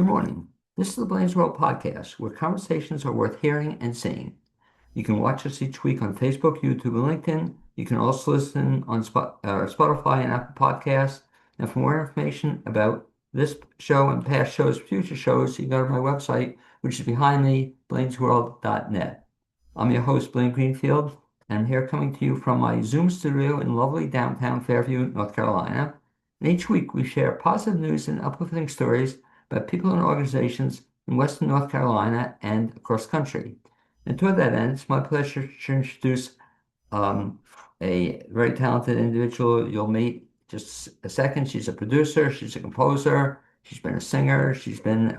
Good morning. This is the Blaine's World podcast, where conversations are worth hearing and seeing. You can watch us each week on Facebook, YouTube, and LinkedIn. You can also listen on Spotify and Apple Podcasts. And for more information about this show and past shows, future shows, you can go to my website, which is behind me, blainesworld.net. I'm your host, Blaine Greenfield, and I'm here coming to you from my Zoom studio in lovely downtown Fairview, North Carolina. And each week we share positive news and uplifting stories about people and organizations in Western North Carolina and across the country. And toward that end, it's my pleasure to introduce a very talented individual you'll meet just a second. She's a producer, she's a composer, she's been a singer, she's been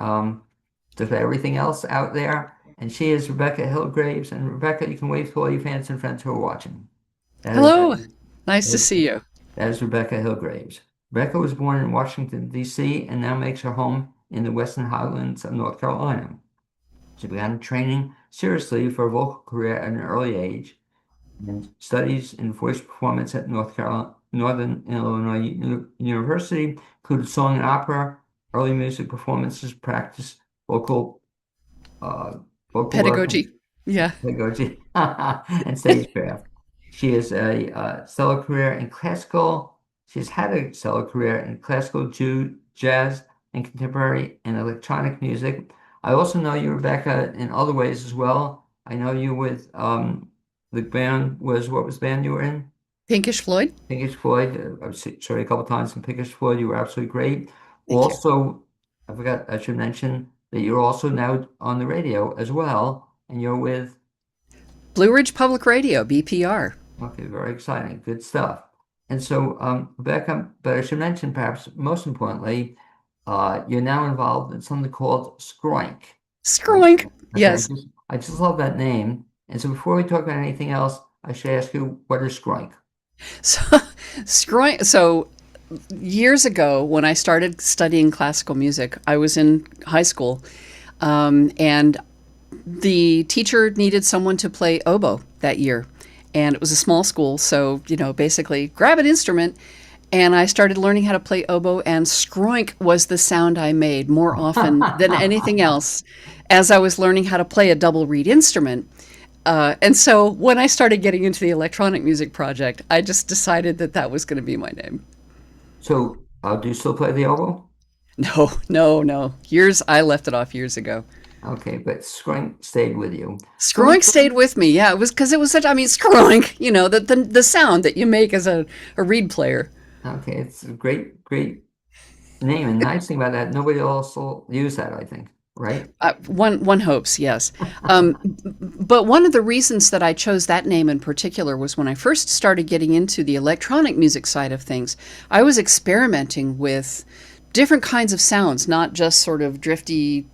just everything else out there. And she is Rebekkah Hilgraves. And Rebekkah, you can wave to all your fans and friends who are watching. That is, Hello, nice to see you. that is Rebekkah Hilgraves. Rebekkah was born in Washington, D.C., and now makes her home in the Western Highlands of North Carolina. She began training seriously for a vocal career at an early age and studies in voice performance at Northern Illinois University, included song and opera, early music performances, practice, vocal uh, vocal work, Pedagogy. Yeah. pedagogy, and stagecraft. She has a stellar career in classical. She's had a stellar career in classical, jazz, and contemporary and electronic music. I also know you, Rebekkah, in other ways as well. I know you with the band was what was the band you were in? Pinkish Floyd. Pinkish Floyd. I've saw you a couple times in Pinkish Floyd. You were absolutely great. Thank you. Also, I forgot I should mention that you're also now on the radio as well, and you're with. Blue Ridge Public Radio, BPR. Okay, very exciting, good stuff. And so, Rebecca, but I should mention perhaps most importantly, you're now involved in something called Skroink. Skroink. Okay, Yes. I just love that name. And so before we talk about anything else, I should ask you, what is Skroink? So, Skroink. So, years ago, when I started studying classical music, I was in high school, and the teacher needed someone to play oboe that year. And it was a small school, so, basically grab an instrument. And I started learning how to play oboe, and skroink was the sound I made more often than anything else as I was learning how to play a double reed instrument. And so when I started getting into the electronic music project, I just decided that that was going to be my name. So, do you still play the oboe? No, no, no. I left it off years ago. Okay, but Skroink stayed with you. So, Skroink stayed with me. Yeah, it was because it was such, skroink, the sound that you make as a reed player. okay, it's a great name. And the nice thing about that, nobody else will use that, I think, right? One hopes, yes. But one of the reasons that I chose that name in particular was when I first started getting into the electronic music side of things, I was experimenting with different kinds of sounds, not just sort of drifty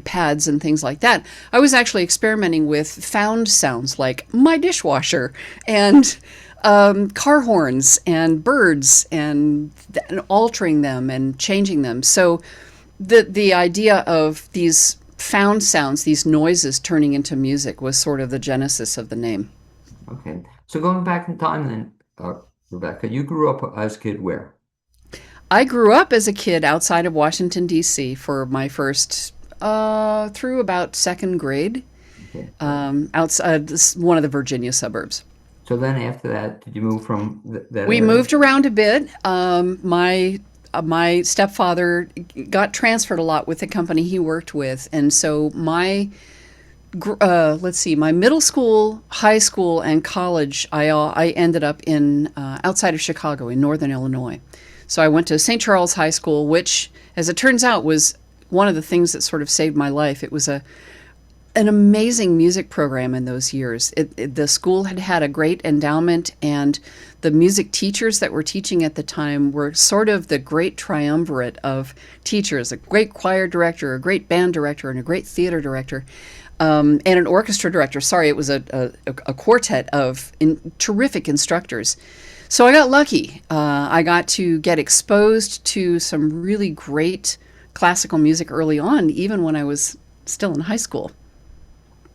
pads and things like that. I was actually experimenting with found sounds like my dishwasher and car horns and birds and altering them and changing them. So the idea of these found sounds, these noises turning into music was sort of the genesis of the name. Okay. So going back in time then, Rebecca, you grew up as a kid where? I grew up as a kid outside of Washington, D.C. for my first, through about second grade, Okay. outside one of the Virginia suburbs. So then after that, did you move from that We area? moved around a bit. My stepfather got transferred a lot with the company he worked with, and so let's see, my middle school, high school, and college, I ended up in outside of Chicago in Northern Illinois. So I went to St. Charles High School, which, as it turns out, was one of the things that sort of saved my life. It was an amazing music program in those years. The school had had a great endowment, and the music teachers that were teaching at the time were sort of the great triumvirate of teachers, a great choir director, a great band director, and a great theater director, and an orchestra director. Sorry, it was a quartet of terrific instructors. So I got lucky. I got to get exposed to some really great classical music early on, even when I was still in high school.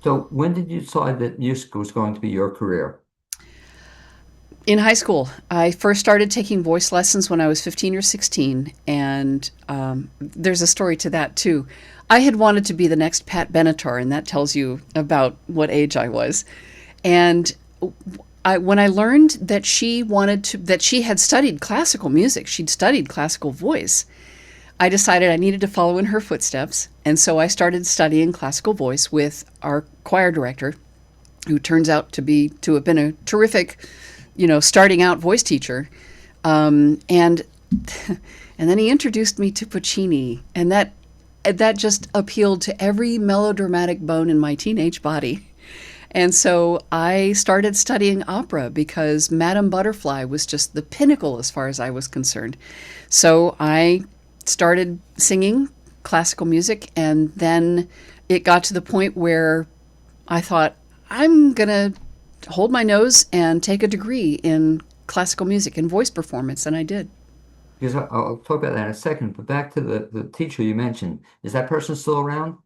So when did you decide that music was going to be your career? In high school, I first started taking voice lessons when I was 15 or 16, and there's a story to that too. I had wanted to be the next Pat Benatar, and that tells you about what age I was. And when I learned that that she had studied classical music, she'd studied classical voice, I decided I needed to follow in her footsteps. And so I started studying classical voice with our choir director, who turns out to have been a terrific, starting out voice teacher. And and then he introduced me to Puccini, and that just appealed to every melodramatic bone in my teenage body. And so I started studying opera because Madame Butterfly was just the pinnacle as far as I was concerned. So I started singing classical music, and then it got to the point where I thought, I'm going to hold my nose and take a degree in classical music and voice performance, and I did. Because I'll talk about that in a second, but back to the teacher you mentioned. Is that person still around?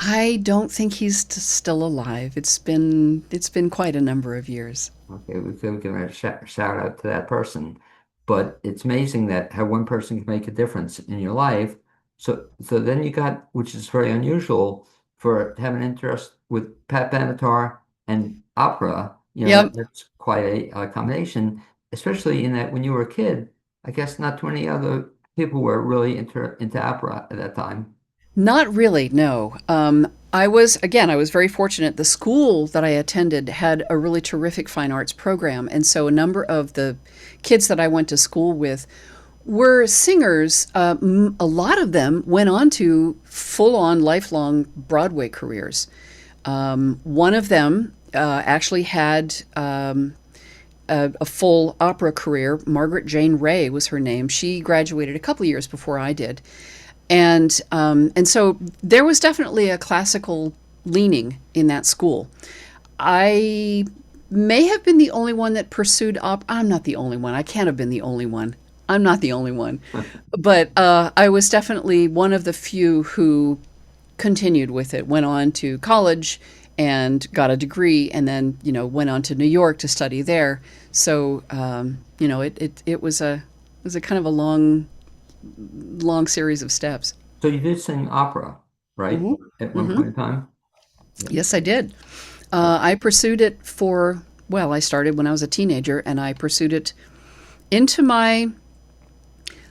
I don't think he's still alive. It's been quite a number of years. Okay, we could give a shout out to that person. But it's amazing that how one person can make a difference in your life. So then you got, which is very unusual for to have an interest with Pat Benatar and opera. Yep. That's quite a combination, especially in that when you were a kid, I guess not too many other people were really into opera at that time. Not really, no. I was very fortunate. The school that I attended had a really terrific fine arts program. And so a number of the kids that I went to school with were singers. A lot of them went on to full on lifelong Broadway careers. One of them actually had a full opera career. Margaret Jane Ray was her name. She graduated a couple of years before I did. And so there was definitely a classical leaning in that school. I may have been the only one that pursued I'm not the only one. I can't have been the only one. I'm not the only one. But I was definitely one of the few who continued with it, went on to college and got a degree, and then, went on to New York to study there. So, it was a kind of a long series of steps. So you did sing opera, right? Hmm. At one Hmm. point in time? Yeah. Yes, I did. I pursued it I started when I was a teenager, and I pursued it into my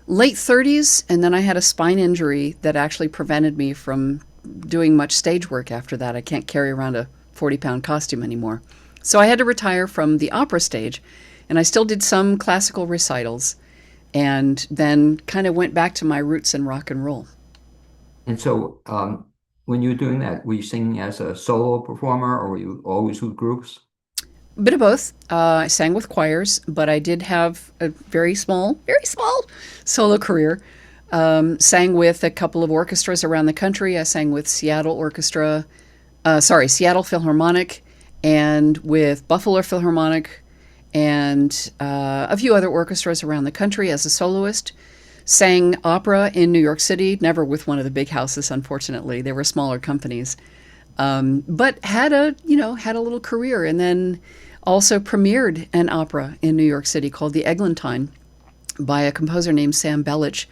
late 30s, and then I had a spine injury that actually prevented me from doing much stage work after that. I can't carry around a 40-pound costume anymore. So I had to retire from the opera stage, and I still did some classical recitals, and then kind of went back to my roots in rock and roll. And so when you were doing that, were you singing as a solo performer or were you always with groups? A bit of both. I sang with choirs, but I did have a very small solo career. Sang with a couple of orchestras around the country. I sang with Seattle Philharmonic, and with Buffalo Philharmonic, and a few other orchestras around the country as a soloist. Sang opera in New York City, never with one of the big houses, unfortunately. They were smaller companies. But had a little career, and then also premiered an opera in New York City called The Eglantine by a composer named Sam Bellich.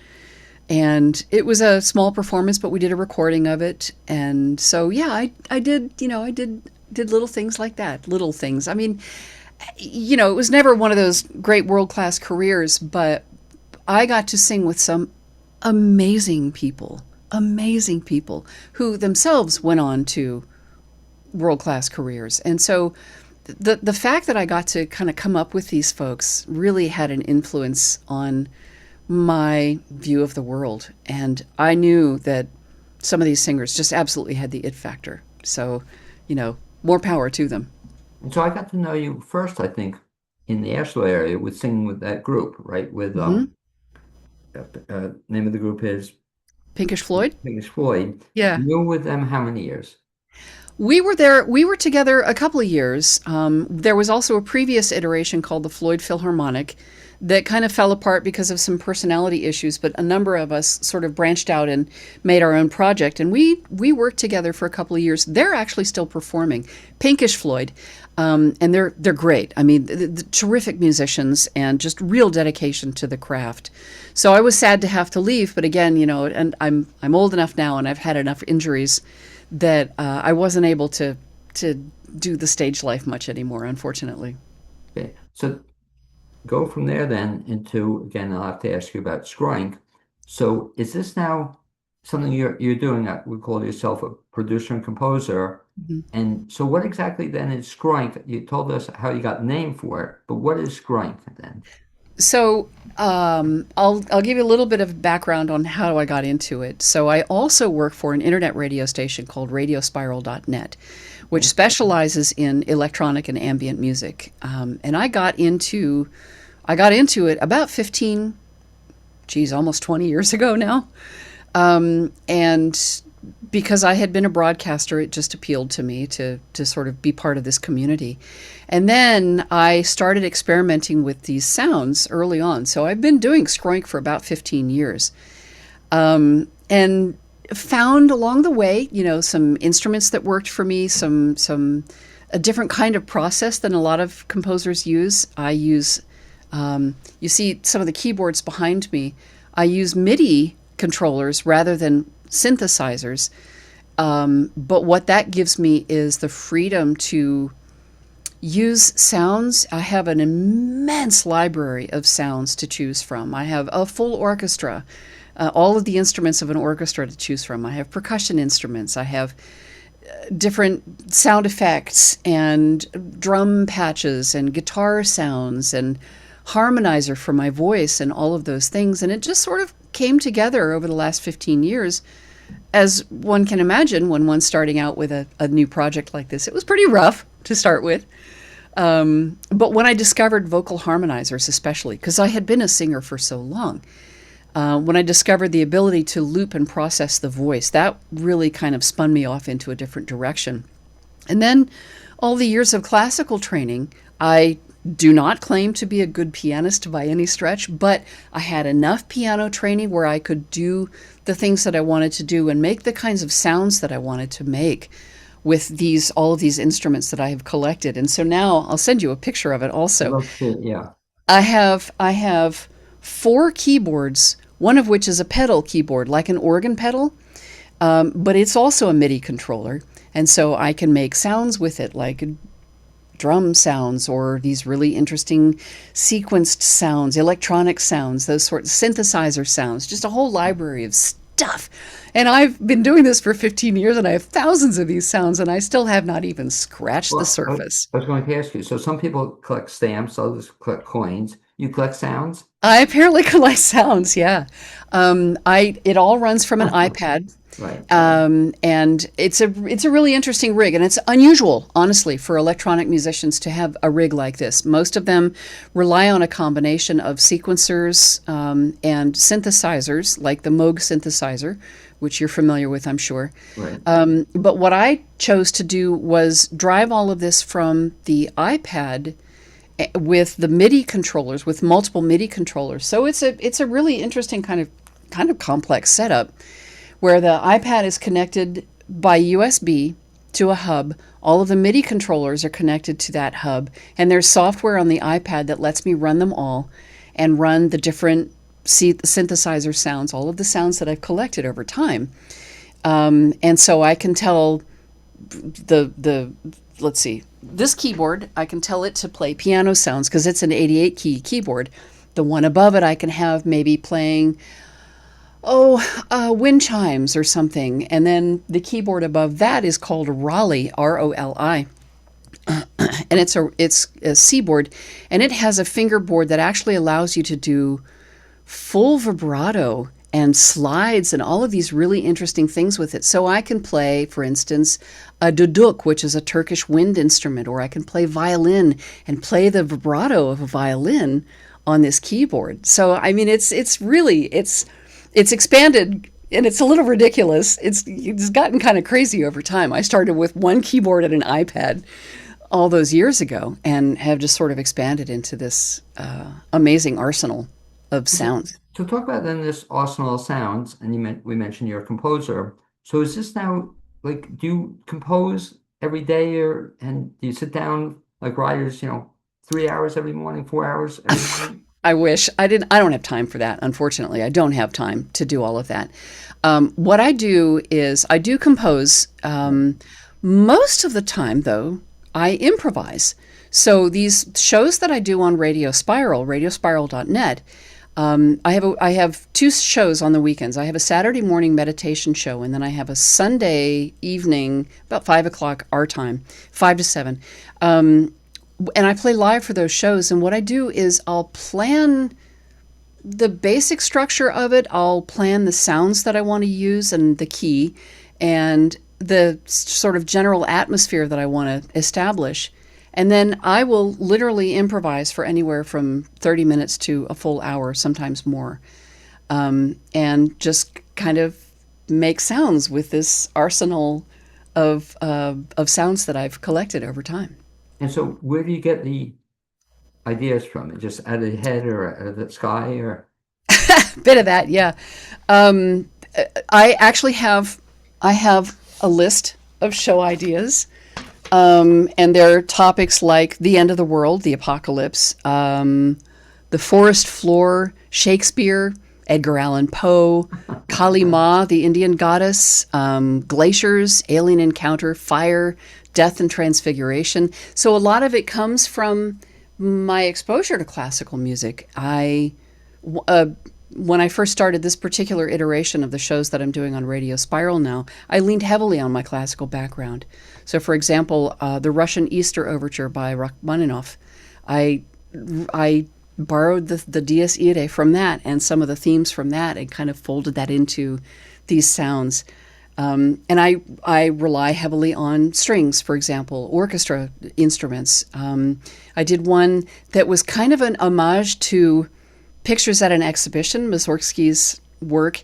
And it was a small performance, but we did a recording of it. And so, yeah, I did little things like that. Little things. I mean, it was never one of those great world-class careers, but I got to sing with some amazing people who themselves went on to world-class careers. And so the fact that I got to kind of come up with these folks really had an influence on my view of the world. And I knew that some of these singers just absolutely had the it factor. So, more power to them. And so I got to know you first, I think, in the Asheville area with singing with that group, right? With Hmm. name of the group is Pinkish Floyd? Pink Floyd. Yeah. You were with them how many years? We were together a couple of years. There was also a previous iteration called the Floyd Philharmonic that kind of fell apart because of some personality issues, but a number of us sort of branched out and made our own project. And we worked together for a couple of years. They're actually still performing. Pinkish Floyd. And they're great. I mean, the terrific musicians and just real dedication to the craft. So I was sad to have to leave, but again, and I'm old enough now, and I've had enough injuries that I wasn't able to do the stage life much anymore, unfortunately. Okay. So go from there then into, again, I'll have to ask you about scrying. So is this now something you're doing? We call yourself a producer and composer. Mhm. And so what exactly then is scrying? You told us how you got named for it, but what is scrying then? So I'll give you a little bit of background on how I got into it. So I also work for an internet radio station called radiospiral.net, which specializes in electronic and ambient music. And I got into it about 15, almost 20 years ago now. And because I had been a broadcaster, it just appealed to me to sort of be part of this community. And then I started experimenting with these sounds early on. So I've been doing skroink for about 15 years. And found along the way, some instruments that worked for me, a different kind of process than a lot of composers use. I use, you see some of the keyboards behind me. I use MIDI controllers rather than synthesizers. But what that gives me is the freedom to use sounds. I have an immense library of sounds to choose from. I have a full orchestra, all of the instruments of an orchestra to choose from. I have percussion instruments. I have different sound effects and drum patches and guitar sounds and harmonizer for my voice and all of those things. And it just sort of came together over the last 15 years. As one can imagine, when one's starting out with a new project like this, it was pretty rough to start with. But when I discovered vocal harmonizers, especially, because I had been a singer for so long, when I discovered the ability to loop and process the voice, that really kind of spun me off into a different direction. And then all the years of classical training, I do not claim to be a good pianist by any stretch, but I had enough piano training where I could do the things that I wanted to do and make the kinds of sounds that I wanted to make with all of these instruments that I have collected. And so now I'll send you a picture of it also. Yeah. I have 4 keyboards, one of which is a pedal keyboard, like an organ pedal, but it's also a MIDI controller. And so I can make sounds with it, like drum sounds or these really interesting sequenced sounds, electronic sounds, those sorts of synthesizer sounds, just a whole library of stuff. And I've been doing this for 15 years and I have thousands of these sounds and I still have not even scratched the surface. I was going to ask you, so some people collect stamps, others collect coins. You collect sounds? I apparently collect sounds, yeah. It all runs from an iPad. Right. And it's a really interesting rig, and it's unusual, honestly, for electronic musicians to have a rig like this. Most of them rely on a combination of sequencers and synthesizers, like the Moog synthesizer, which you're familiar with, I'm sure. Right. But what I chose to do was drive all of this from the iPad with the MIDI controllers, with multiple MIDI controllers. So it's a really interesting kind of complex setup, where the iPad is connected by USB to a hub. All of the MIDI controllers are connected to that hub, and there's software on the iPad that lets me run them all and run the different synthesizer sounds, all of the sounds that I've collected over time. And so I can tell let's see, this keyboard, I can tell it to play piano sounds because it's an 88 key keyboard. The one above it, I can have maybe playing wind chimes or something. And then the keyboard above that is called Roli, R-O-L-I. And it's a C board, and it has a fingerboard that actually allows you to do full vibrato and slides and all of these really interesting things with it. So I can play, for instance, a duduk, which is a Turkish wind instrument, or I can play violin and play the vibrato of a violin on this keyboard. So, I mean, it's expanded, and it's a little ridiculous. It's gotten kind of crazy over time. I started with one keyboard and an iPad all those years ago and have just sort of expanded into this amazing arsenal of sounds. So talk about then this arsenal of sounds, and we mentioned you're a composer. So is this now like do you compose every day, or and do you sit down like writers, 3 hours every morning, 4 hours every morning? I wish I didn't. I don't have time for that. Unfortunately, I don't have time to do all of that. What I do is I do compose. Most of the time, though, I improvise. So these shows that I do on Radio Spiral, radiospiral.net, I have two shows on the weekends. I have a Saturday morning meditation show, and then I have a Sunday evening, about 5 o'clock our time, 5 to 7. And I play live for those shows. And what I do is I'll plan the basic structure of it. I'll plan the sounds that I want to use and the key and the sort of general atmosphere that I want to establish. And then I will literally improvise for anywhere from 30 minutes to a full hour, sometimes more, and just kind of make sounds with this arsenal of sounds that I've collected over time. And so where do you get the ideas from? Just out of the head or out of the sky or? Bit of that, yeah. Um, I actually have a list of show ideas, and there are topics like the end of the world, the apocalypse, the forest floor, Shakespeare, Edgar Allan Poe, Kali Ma, the Indian goddess, glaciers, alien encounter, fire, death and transfiguration. So a lot of it comes from my exposure to classical music. When I first started this particular iteration of the shows that I'm doing on Radio Spiral now, I leaned heavily on my classical background. So, for example, the Russian Easter Overture by Rachmaninoff, I borrowed the Dies Irae from that and some of the themes from that and kind of folded that into these sounds. And I rely heavily on strings, for example, orchestra instruments. I did one that was kind of an homage to Pictures at an Exhibition, Mussorgsky's work,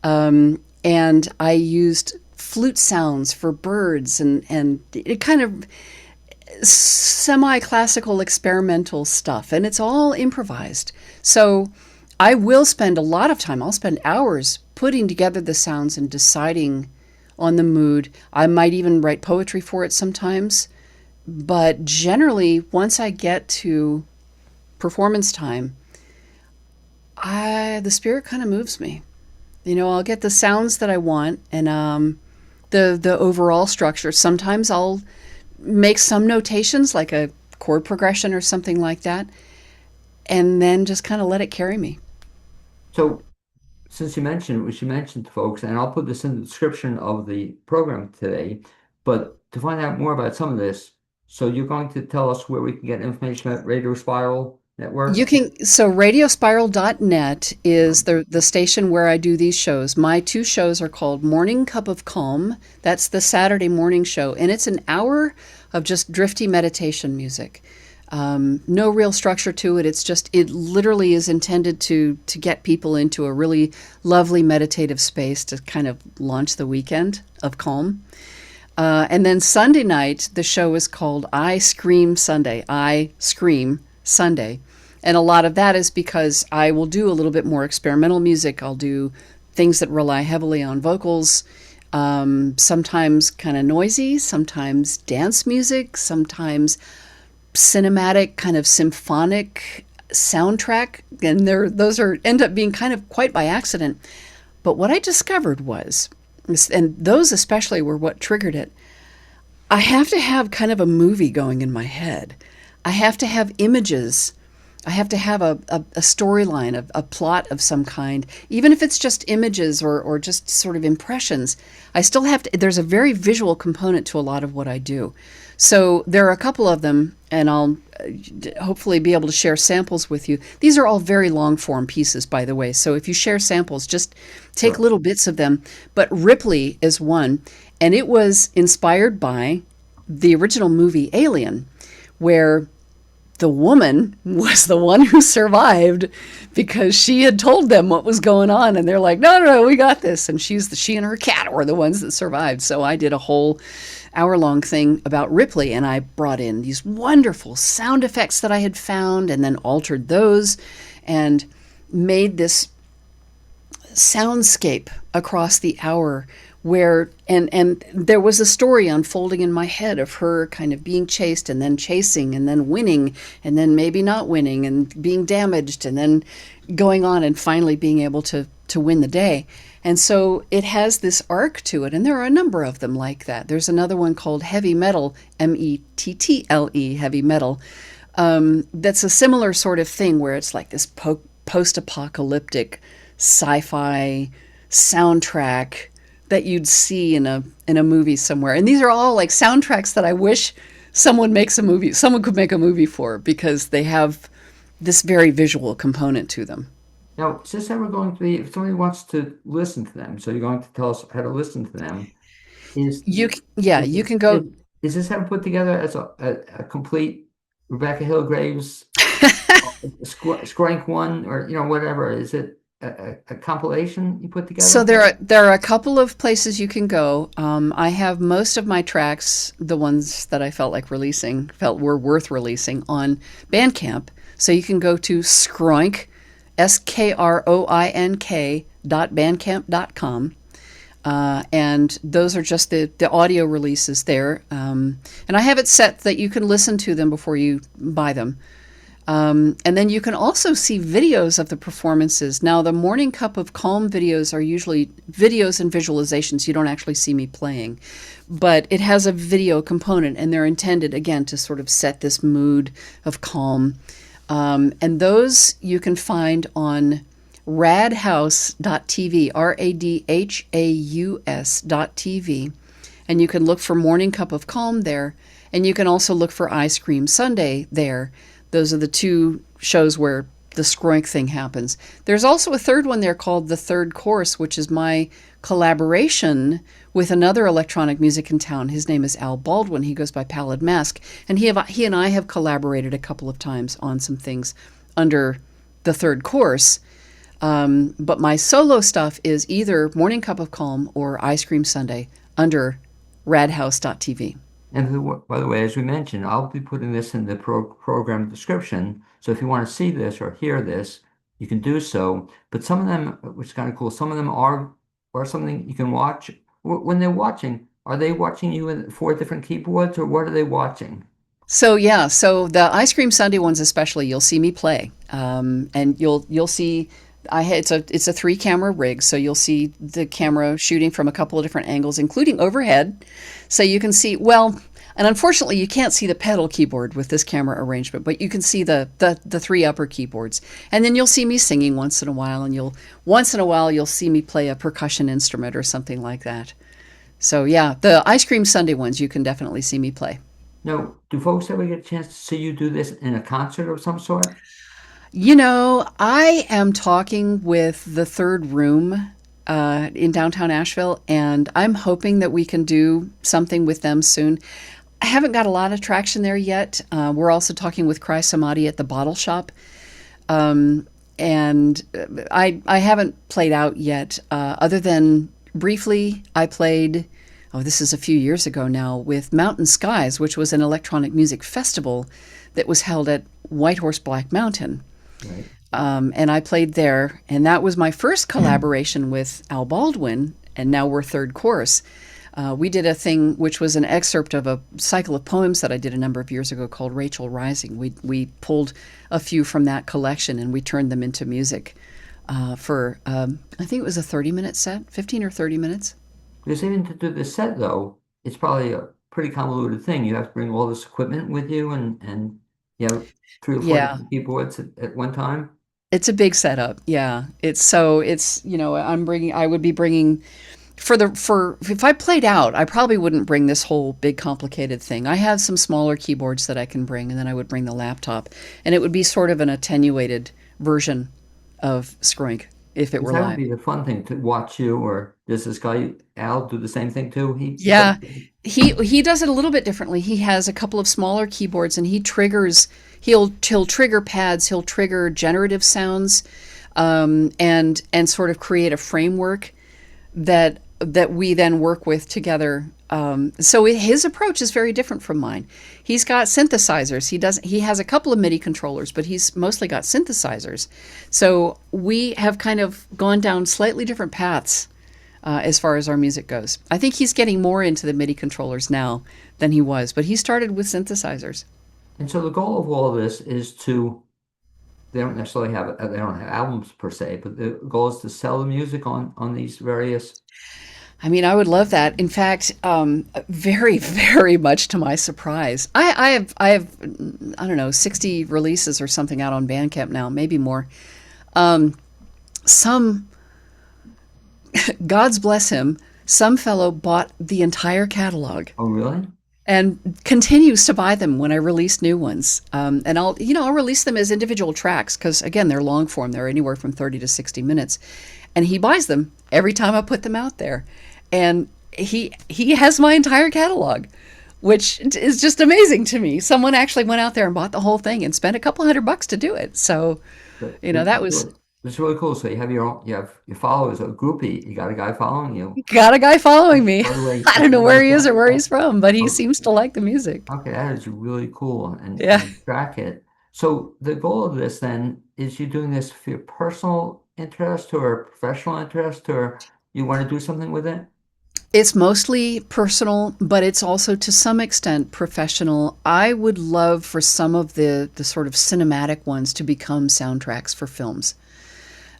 and I used flute sounds for birds and it kind of semi-classical experimental stuff, and it's all improvised. So I will spend a lot of time, I'll spend hours putting together the sounds and deciding on the mood. I might even write poetry for it sometimes, but generally, once I get to performance time, the spirit kind of moves me. I'll get the sounds that I want and the overall structure. Sometimes I'll make some notations like a chord progression or something like that, and then just kind of let it carry me. So since we should mention to folks, and I'll put this in the description of the program today, but to find out more about some of this, so you're going to tell us where we can get information about Radio Spiral Network? So radiospiral.net is the station where I do these shows. My two shows are called Morning Cup of Calm. That's the Saturday morning show, and it's an hour of just drifty meditation music. No real structure to it. It literally is intended to get people into a really lovely meditative space to kind of launch the weekend of calm. And then Sunday night, the show is called I Scream Sunday. I Scream Sunday. And a lot of that is because I will do a little bit more experimental music. I'll do things that rely heavily on vocals, sometimes kind of noisy, sometimes dance music, sometimes cinematic, kind of symphonic soundtrack. And those end up being kind of quite by accident. But what I discovered was, and those especially were what triggered it, I have to have kind of a movie going in my head. I have to have images. I have to have a storyline, a plot of some kind, even if it's just images or just sort of impressions. I still have to, there's a very visual component to a lot of what I do. So there are a couple of them, and I'll hopefully be able to share samples with you. These are all very long form pieces, by the way. So if you share samples, just take little bits of them. But Ripley is one, and it was inspired by the original movie Alien, where the woman was the one who survived because she had told them what was going on, and they're like, no, we got this. And she and her cat were the ones that survived. So I did a whole hour-long thing about Ripley, and I brought in these wonderful sound effects that I had found and then altered those and made this soundscape across the hour where and there was a story unfolding in my head of her kind of being chased and then chasing and then winning and then maybe not winning and being damaged and then going on and finally being able to win the day. And so it has this arc to it, and there are a number of them like that. There's another one called Heavy Metal, Mettle, Heavy Metal. That's a similar sort of thing where it's like this post-apocalyptic sci-fi soundtrack that you'd see in a movie somewhere. And these are all like soundtracks that I wish someone could make a movie for, because they have this very visual component to them. Now, is this ever going to be, if somebody wants to listen to them, so you're going to tell us how to listen to them, is is, You can go. is this ever put together as a complete Rebekah Hilgraves Skrank one, or whatever? Is it a compilation you put So together? there are a couple of places you can go. I have most of my tracks, the ones that I felt were worth releasing, on Bandcamp. So you can go to Skroink, skroink.bandcamp.com. And those are just the audio releases there. And I have it set that you can listen to them before you buy them. And then you can also see videos of the performances. Now, the Morning Cup of Calm videos are usually videos and visualizations. You don't actually see me playing. But it has a video component, and they're intended, again, to sort of set this mood of calm. And those you can find on radhouse.tv, radhaus.tv. And you can look for Morning Cup of Calm there. And you can also look for Ice Cream Sunday there. Those are the two shows where the Skroink thing happens. There's also a third one there called The Third Course, which is my collaboration with another electronic music in town. His name is Al Baldwin. He goes by Pallid Mask. And he and I have collaborated a couple of times on some things under The Third Course. But my solo stuff is either Morning Cup of Calm or Ice Cream Sunday under radhouse.tv. And by the way, as we mentioned, I'll be putting this in the program description. So if you want to see this or hear this, you can do so. But some of them, which is kind of cool, some of them are something you can watch. When they're watching, are they watching you with 4 different keyboards, or what are they watching? So the Ice Cream Sunday ones especially, you'll see me play, and you'll see. It's a 3-camera rig, so you'll see the camera shooting from a couple of different angles, including overhead, so you can see well. And unfortunately, you can't see the pedal keyboard with this camera arrangement, but you can see the 3 upper keyboards. And then you'll see me singing once in a while, and once in a while you'll see me play a percussion instrument or something like that. So yeah, the Ice Cream Sunday ones you can definitely see me play. Now, do folks ever get a chance to see you do this in a concert of some sort? I am talking with the Third Room in downtown Asheville, and I'm hoping that we can do something with them soon. I haven't got a lot of traction there yet. We're also talking with Cry Samadhi at the Bottle Shop. And I haven't played out yet, other than briefly I played, this is a few years ago now, with Mountain Skies, which was an electronic music festival that was held at Whitehorse Black Mountain. Right. And I played there, and that was my first collaboration with Al Baldwin, and now we're Third Course. We did a thing which was an excerpt of a cycle of poems that I did a number of years ago called Rachel Rising. We pulled a few from that collection and we turned them into music for, I think it was a 30-minute set, 15 or 30 minutes. Because even to do this set, though, it's probably a pretty convoluted thing. You have to bring all this equipment with you, and you have 3 or 4 Yeah, different keyboards at one time. it's a big setup. Yeah, I would be bringing if I played out, I probably wouldn't bring this whole big complicated thing. I have some smaller keyboards that I can bring, and then I would bring the laptop, and it would be sort of an attenuated version of Skroink if it Because were that would live. be the fun thing to watch you, or does this guy Al do the same thing too? He plays. Yeah, he does it a little bit differently. He has a couple of smaller keyboards, and he'll trigger pads, he'll trigger generative sounds, and sort of create a framework that that we then work with together. So his approach is very different from mine. He's got synthesizers. He has a couple of MIDI controllers, but he's mostly got synthesizers. So we have kind of gone down slightly different paths as far as our music goes. I think he's getting more into the MIDI controllers now than he was, but he started with synthesizers. And so the goal of all of this is to, they don't necessarily have, they don't have albums per se, but the goal is to sell the music on these various. I mean, I would love that. In fact, very, very much to my surprise, I have, I don't know, 60 releases or something out on Bandcamp now, maybe more. Some, God's bless him, some fellow bought the entire catalog Oh, really? and continues to buy them when I release new ones. And I'll release them as individual tracks because again, they're long form. They're anywhere from 30 to 60 minutes. And he buys them every time I put them out there. And he has my entire catalog, which is just amazing to me. Someone actually went out there and bought the whole thing and spent a couple $100 to do it. So, But that was it's really cool. So you have your own, you have your followers, a groupie. You got a guy following you. got a guy following me. By the way, I don't know where he is or where he's from, but he oh, seems to like the music. okay, that is really cool Yeah. and track it. So the goal of this then is you doing this for your personal interest or professional interest, or you want to do something with it? It's mostly personal, but it's also to some extent professional. I would love for some of the sort of cinematic ones to become soundtracks for films.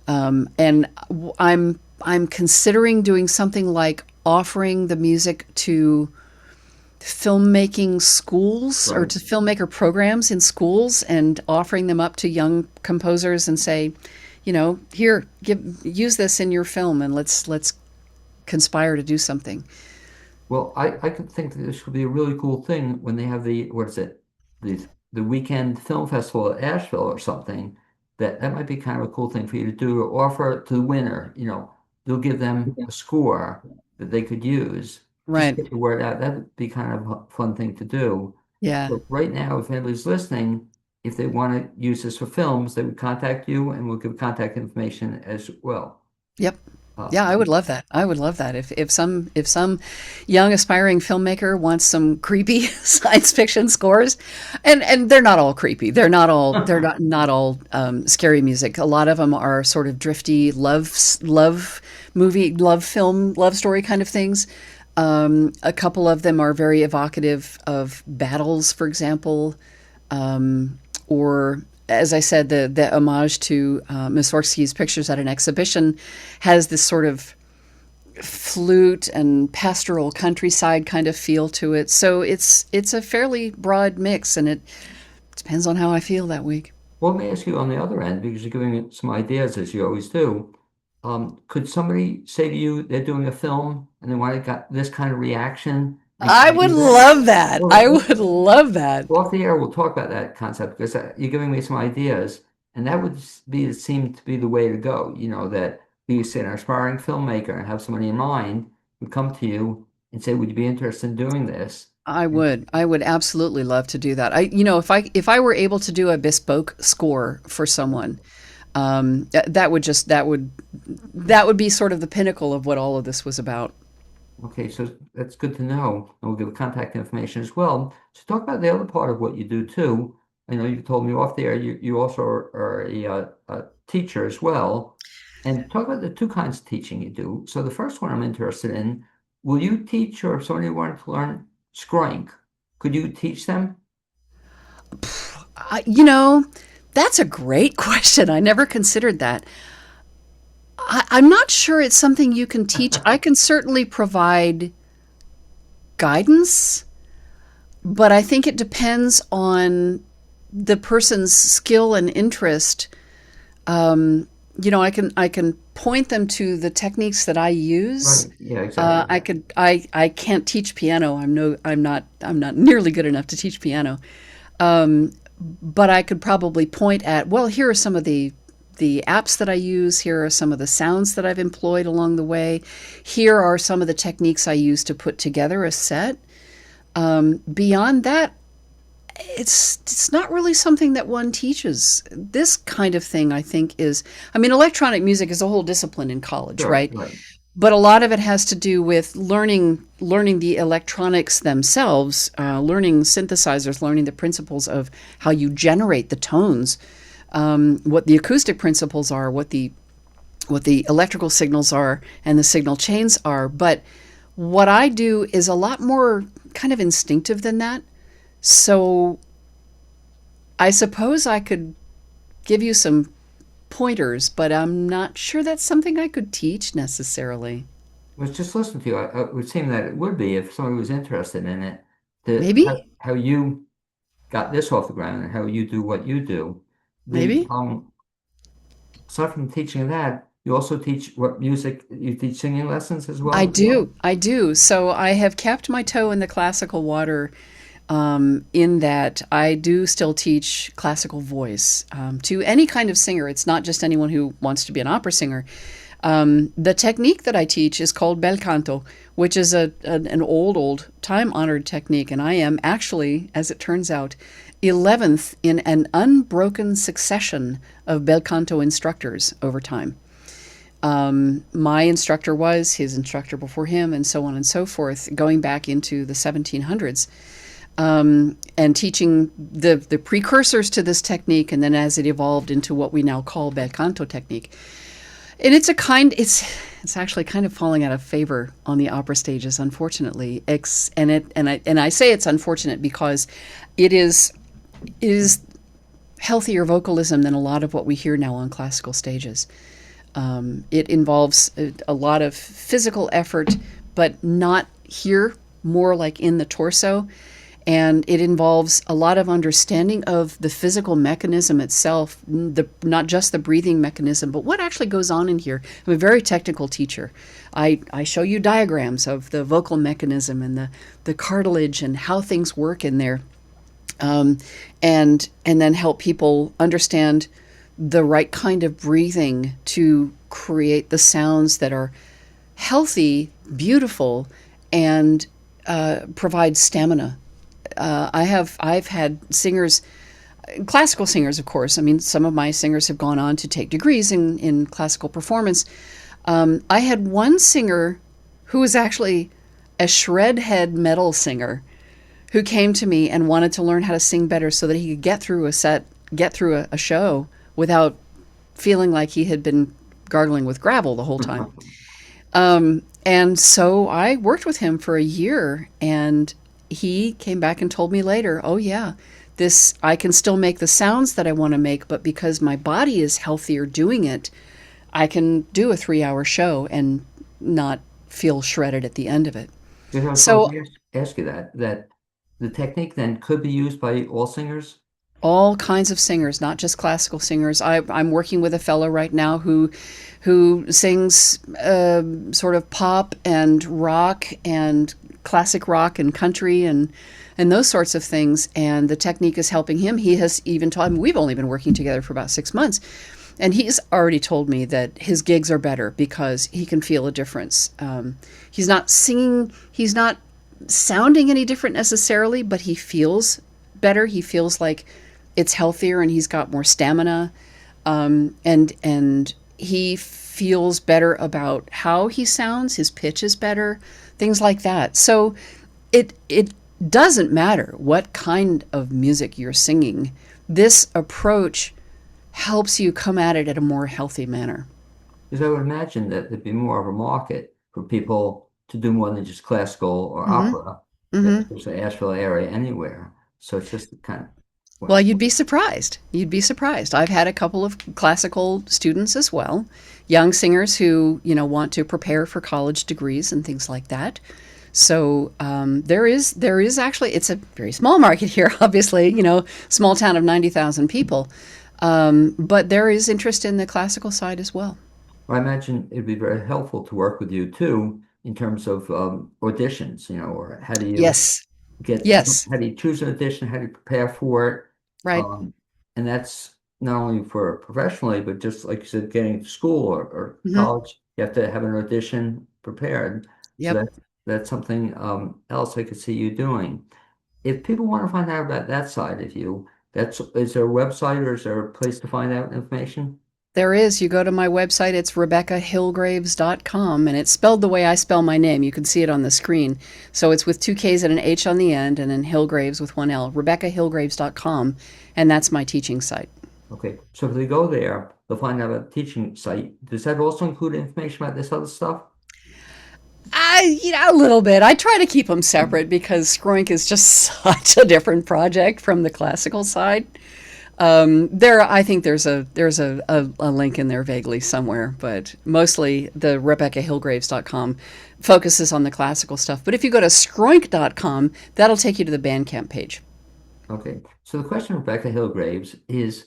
And I'm considering doing something like offering the music to filmmaking schools or Right. to filmmaker programs in schools and offering them up to young composers and say, here, use this in your film and let's conspire to do something. Well, I could think that this would be a really cool thing when they have the, what is it, the weekend film festival at Asheville or something. That might be kind of a cool thing for you to do, or offer to the winner. They'll give them a score that they could use. Just Right. get the word out. That'd be kind of a fun thing to do. Yeah. So right now, if anybody's listening, if they want to use this for films, they would contact you, and we'll give contact information as well. Yep. Uh, Yeah, I would love that. I would love that. If some young aspiring filmmaker wants some creepy science fiction scores, and they're not all creepy. They're not all scary music. A lot of them are sort of drifty love movie, love film, love story kind of things. A couple of them are very evocative of battles, for example, or as I said, the homage to Mussorgsky's Pictures at an Exhibition has this sort of flute and pastoral countryside kind of feel to it. So it's a fairly broad mix, and it depends on how I feel that week. well, let me ask you on the other end, because you're giving it some ideas as you always do. Could somebody say to you they're doing a film and they want to get this kind of reaction, and can I you would do that? love that. I Well, would love that. off the air, we'll talk about that concept because you're giving me some ideas, and that would seem to be the way to go. That you say an aspiring filmmaker and have somebody in mind would come to you and say, "Would you be interested in doing this?" I would. I would absolutely love to do that. If I were able to do a bespoke score for someone, that would be sort of the pinnacle of what all of this was about. Okay, so that's good to know. And we'll give contact information as well. So talk about the other part of what you do too. I know you told me off the air you also are a teacher as well. And talk about the two kinds of teaching you do. So the first one I'm interested in, will you teach, or if somebody wanted to learn Skroink, could you teach them? I, you know, that's a great question. I never considered that. I'm not sure it's something you can teach. I can certainly provide guidance, but I think it depends on the person's skill and interest. I can point them to the techniques that I use. Right. Yeah, exactly. I can't teach piano. I'm not nearly good enough to teach piano. But I could probably point at, well, here are some of the apps that I use. Here are some of the sounds that I've employed along the way. Here are some of the techniques I use to put together a set. Beyond that, it's not really something that one teaches. This kind of thing, I think, electronic music is a whole discipline in college, Sure, right? right. but a lot of it has to do with learning the electronics themselves, learning synthesizers, learning the principles of how you generate the tones, what the acoustic principles are, what the electrical signals are, and the signal chains are. But what I do is a lot more kind of instinctive than that. So I suppose I could give you some pointers, but I'm not sure that's something I could teach necessarily. Was just listening to you, it would seem that it would be if somebody was interested in it, to Maybe, how you got this off the ground and how you do what you do. The maybe. aside from teaching that, you also teach what music, you teach singing lessons as I well? do. I do. So I have kept my toe in the classical water, in that I do still teach classical voice, to any kind of singer. It's not just anyone who wants to be an opera singer. The technique that I teach is called bel canto, which is an old, time honored technique. And I am actually, as it turns out, 11th in an unbroken succession of bel canto instructors over time. My instructor was his instructor before him, and so on and so forth, going back into the 1700s, and teaching the precursors to this technique, and then as it evolved into what we now call bel canto technique. And it's actually kind of falling out of favor on the opera stages, unfortunately. And I say it's unfortunate because it is healthier vocalism than a lot of what we hear now on classical stages. It involves a lot of physical effort, but not here, more like in the torso. And it involves a lot of understanding of the physical mechanism itself, not just the breathing mechanism, but what actually goes on in here. I'm a very technical teacher. I show you diagrams of the vocal mechanism and the cartilage and how things work in there, and then help people understand the right kind of breathing to create the sounds that are healthy, beautiful, and provide stamina. I've had singers, classical singers, of course. I mean, some of my singers have gone on to take degrees in classical performance. I had one singer who was actually a shred-head metal singer who came to me and wanted to learn how to sing better so that he could get through a show without feeling like he had been gargling with gravel the whole time. And so I worked with him for a year, and he came back and told me later, "Oh yeah, this I can still make the sounds that I want to make, but because my body is healthier doing it, I can do a 3-hour show and not feel shredded at the end of it." Because I was going So to ask you that the technique then could be used by all singers. all kinds of singers, not just classical singers. I'm working with a fellow right now who sings sort of pop and rock and classic rock and country and those sorts of things. And the technique is helping him. He has even told me, we've only been working together for about 6 months, and he's already told me that his gigs are better because he can feel a difference. He's not singing, he's not sounding any different necessarily, but he feels better. He feels like it's healthier, and he's got more stamina, and he feels better about how he sounds. His pitch is better, things like that. So it doesn't matter what kind of music you're singing. This approach helps you come at it at a more healthy manner. Because I would imagine that there'd be more of a market for people to do more than just classical or Mm-hmm. opera, Mm-hmm. especially Asheville area anywhere. So it's just kind of, Well, well, you'd be surprised. You'd be surprised. I've had a couple of classical students as well, young singers who, want to prepare for college degrees and things like that. So there is actually, it's a very small market here, obviously, small town of 90,000 people, but there is interest in the classical side as well. I imagine it'd be very helpful to work with you too in terms of auditions, or how do you Yes. get, Yes. how do you choose an audition, how do you prepare for it? Right. And that's not only for professionally, but just like you said, getting to school or Hmm. college, you have to have an audition prepared. So Yep. that's something else I could see you doing. If people want to find out about that side of you, is there a website or is there a place to find out information? There is. You go to my website, it's RebekkahHilgraves.com, and it's spelled the way I spell my name. You can see it on the screen. So it's with two K's and an H on the end, and then Hilgraves with one L. RebekkahHilgraves.com, and that's my teaching site. Okay, so if they go there, they'll find out a teaching site. Does that also include information about this other stuff? A little bit. I try to keep them separate because Skroink is just such a different project from the classical side. I think there's a link in there vaguely somewhere, but mostly the RebekkahHilgraves.com focuses on the classical stuff. But if you go to Skroink.com, that'll take you to the Bandcamp page. Okay, so the question, Rebecca Hillgraves, is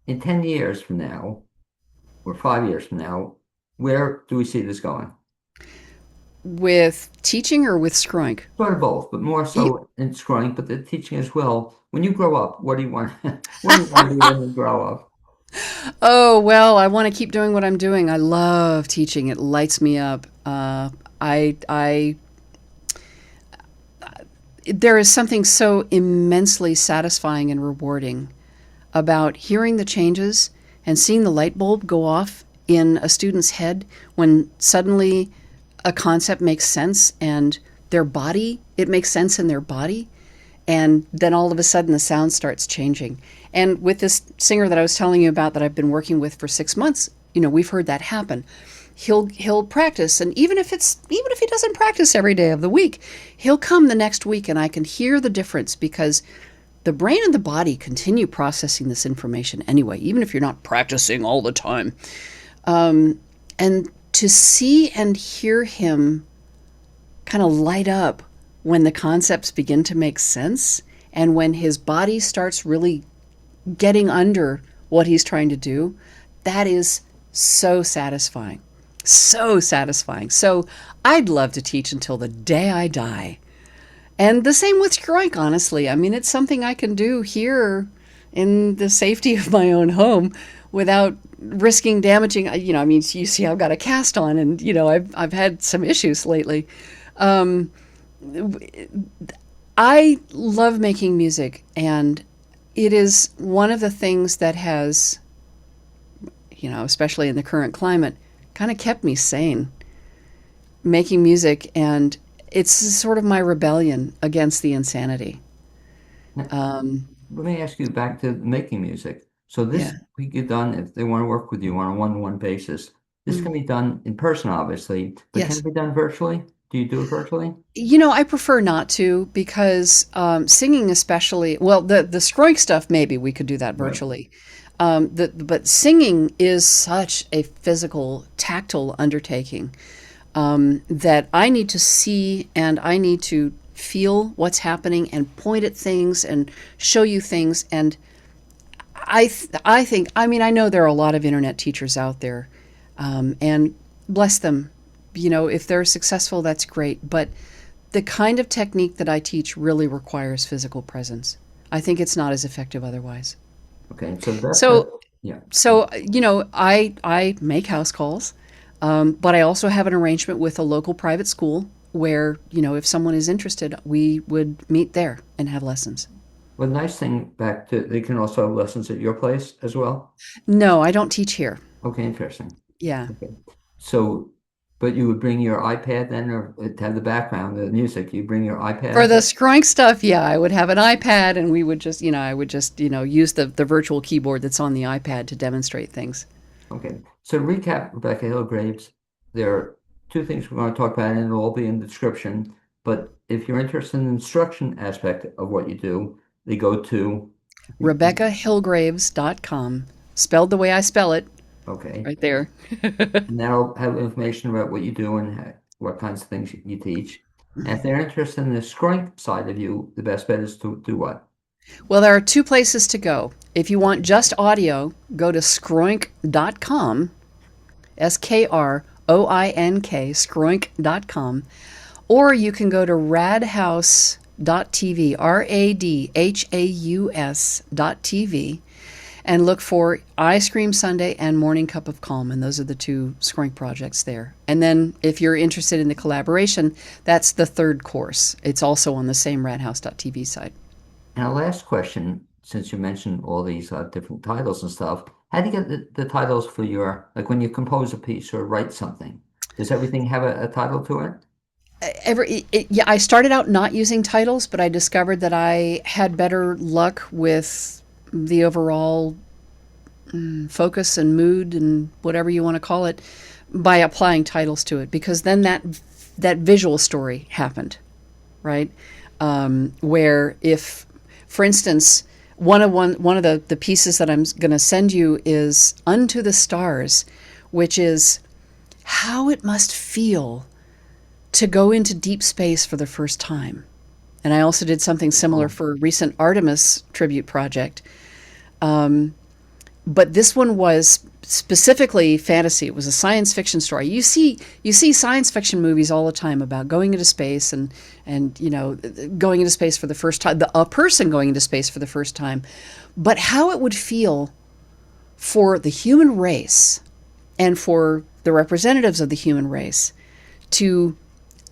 in 10 years from now, or 5 years from now, where do we see this going? With teaching or with Skroink? Sort of both, but more so in scrolling, but the teaching as well. When you grow up, what do you want? What do you want to be when you grow up? Oh, well, I want to keep doing what I'm doing. I love teaching. It lights me up. I there is something so immensely satisfying and rewarding about hearing the changes and seeing the light bulb go off in a student's head when suddenly a concept makes sense and it makes sense in their body. And then all of a sudden the sound starts changing. And with this singer that I was telling you about that I've been working with for 6 months, we've heard that happen. He'll practice, and even if he doesn't practice every day of the week, he'll come the next week and I can hear the difference because the brain and the body continue processing this information anyway, even if you're not practicing all the time. And to see and hear him kind of light up when the concepts begin to make sense and when his body starts really getting under what he's trying to do, that is so satisfying. So satisfying. So I'd love to teach until the day I die. And the same with Skroink, honestly. I mean, it's something I can do here in the safety of my own home without risking damaging. I mean, you see, I've got a cast on, and I've had some issues lately. I love making music, and it is one of the things that has, especially in the current climate, kind of kept me sane. Making music, and it's sort of my rebellion against the insanity. Let me ask you back to making music. So this Yeah. we get done if they want to work with you on a one-to-one basis. This Mm. can be done in person, obviously, but can Yes. it be done virtually? Do you do it virtually? I prefer not to because singing, especially, well, the Skroink stuff, maybe we could do that Right. virtually. But singing is such a physical, tactile undertaking that I need to see and I need to feel what's happening and point at things and show you things. And I think, I mean, I know there are a lot of internet teachers out there, and bless them. If they're successful, that's great. But the kind of technique that I teach really requires physical presence. I think it's not as effective otherwise. Okay, so that's So, yeah. I make house calls, but I also have an arrangement with a local private school where, if someone is interested, we would meet there and have lessons. Well, nice thing back to they can also have lessons at your place as well. No, I don't teach here. Okay, interesting. Yeah. Okay. So, but you would bring your iPad then, or to have the background, the music, you bring your For iPad? the Skroink stuff, yeah, I would have an iPad and we would just, I would just, use the virtual keyboard that's on the iPad to demonstrate things. Okay. So to recap, Rebecca Hillgraves, there are two things we're going to talk about, and it'll all be in the description. But if you're interested in the instruction aspect of what you do, they go to, RebekkahHilgraves.com, spelled the way I spell it, okay. right there. And that'll have information about what you do and what kinds of things you teach. And if they're interested in the Skroink side of you, the best bet is to do what? Well, there are two places to go. If you want just audio, go to skroink.com, Skroink, skroink.com, or you can go to radhaus.tv, radhaus.tv, and look for Ice Cream Sunday and Morning Cup of Calm, and those are the two Skroink projects there. And then if you're interested in the collaboration, that's the third course. It's also on the same radhaus.tv site. And our last question, since you mentioned all these different titles and stuff, How do you get the titles for your, like when you compose a piece or write something? Does everything have a title to it? Yeah, I started out not using titles, but I discovered that I had better luck with the overall focus and mood and whatever you want to call it by applying titles to it, because then that visual story happened, right? Where if, for instance, one of the pieces that I'm going to send you is "Unto the Stars," which is how it must feel to go into deep space for the first time. And I also did something similar Oh, for a recent Artemis tribute project. But this one was specifically fantasy. It was a science fiction story. You see science fiction movies all the time about going into space and going into space for the first time, a person going into space for the first time. But how it would feel for the human race and for the representatives of the human race to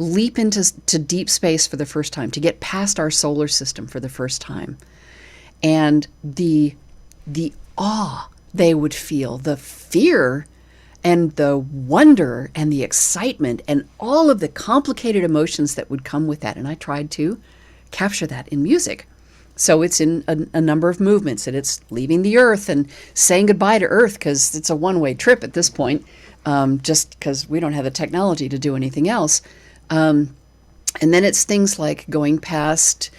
leap into deep space for the first time, to get past our solar system for the first time, and the awe they would feel, the fear and the wonder and the excitement and all of the complicated emotions that would come with that. And I tried to capture that in music. So it's in a number of movements, and it's leaving the earth and saying goodbye to earth because it's a one-way trip at this point, just because we don't have the technology to do anything else. And then it's things like going past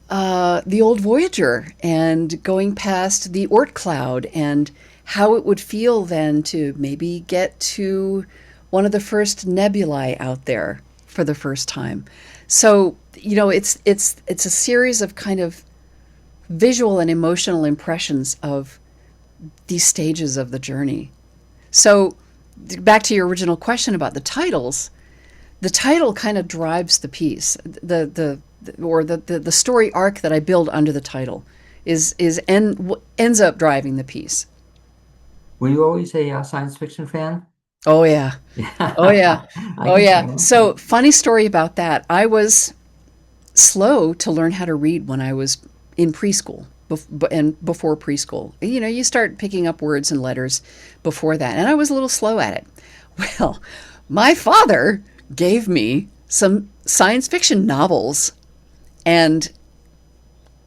the old Voyager and going past the Oort cloud, and how it would feel then to maybe get to one of the first nebulae out there for the first time. So, it's a series of kind of visual and emotional impressions of these stages of the journey. So, back to your original question about the title kind of drives the piece. The story arc that I build under the title ends up driving the piece. were you always a science fiction fan? Oh yeah. Oh Yeah, yeah. I Oh can yeah. tell. So funny story about that. I was slow to learn how to read when I was in preschool and before preschool. You start picking up words and letters before that, and I was a little slow at it. Well, my father gave me some science fiction novels and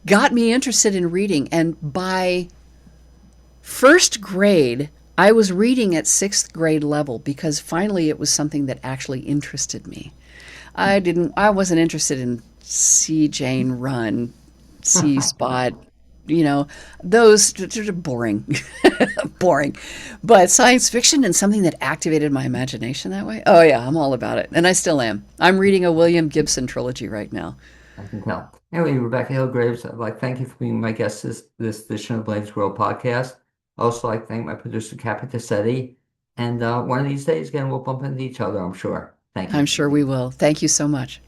got me interested in reading. And by first grade, I was reading at sixth grade level because finally it was something that actually interested me. I wasn't interested in See Jane Run, See Spot, those boring, boring. But science fiction and something that activated my imagination that way. Oh yeah, I'm all about it. And I still am. I'm reading a William Gibson trilogy right now. I can tell. Anyway, Rebecca Hilgraves, I'd like to thank you for being my guest this edition of Blaine's World podcast. I also like to thank my producer, Cappy Tassetti. And one of these days, again, we'll bump into each other, I'm sure. Thank I'm you. sure we will. Thank you so much.